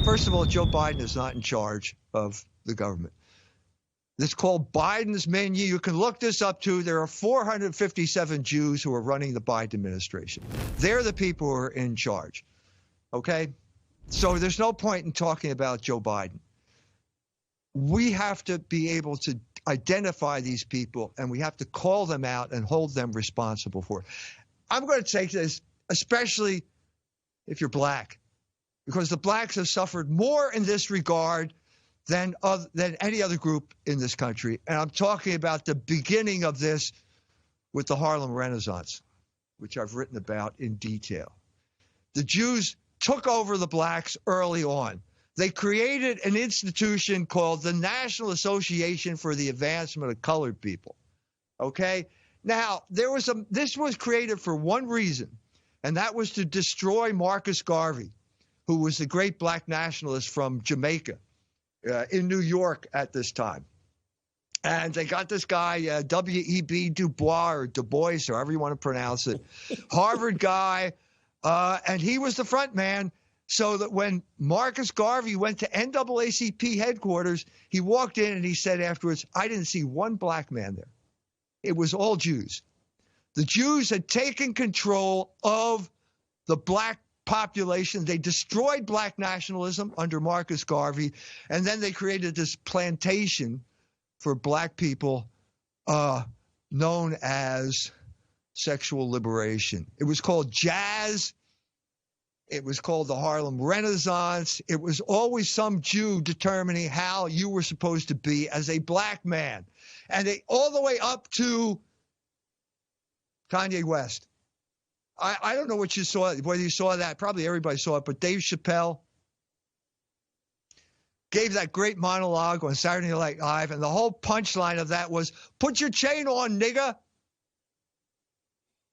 First of all, Joe Biden is not in charge of the government. It's called Biden's menu. You can look this up too. There are 457 Jews who are running the Biden administration. They're the people who are in charge. Okay? So there's no point in talking about Joe Biden. We have to be able to identify these people, and we have to call them out and hold them responsible for it. I'm going to take this, especially if you're black, because the blacks have suffered more in this regard than any other group in this country. And I'm talking about the beginning of this with the Harlem Renaissance, which I've written about in detail. The Jews took over the blacks early on. They created an institution called the National Association for the Advancement of Colored People. Okay? Now, this was created for one reason, and that was to destroy Marcus Garvey, who was the great black nationalist from Jamaica, in New York at this time. And they got this guy, W.E.B. Du Bois, or Du Bois, or however you want to pronounce it, Harvard guy, and he was the front man. So that when Marcus Garvey went to NAACP headquarters, he walked in and he said afterwards, I didn't see one black man there. It was all Jews. The Jews had taken control of the black population. They destroyed black nationalism under Marcus Garvey, and then they created this plantation for black people known as sexual liberation. It was called jazz. It was called the Harlem Renaissance. It was always some Jew determining how you were supposed to be as a black man. And they all the way up to Kanye West. I don't know what you saw, whether you saw that. Probably everybody saw it. But Dave Chappelle gave that great monologue on Saturday Night Live, and the whole punchline of that was, put your chain on, nigga.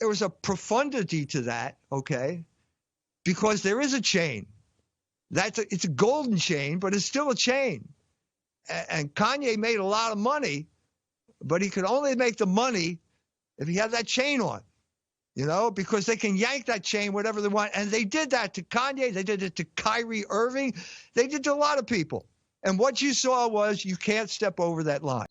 There was a profundity to that, okay? Because there is a chain. It's a golden chain, but it's still a chain. And Kanye made a lot of money, but he could only make the money if he had that chain on, because they can yank that chain whatever they want. And they did that to Kanye. They did it to Kyrie Irving. They did it to a lot of people. And what you saw was you can't step over that line.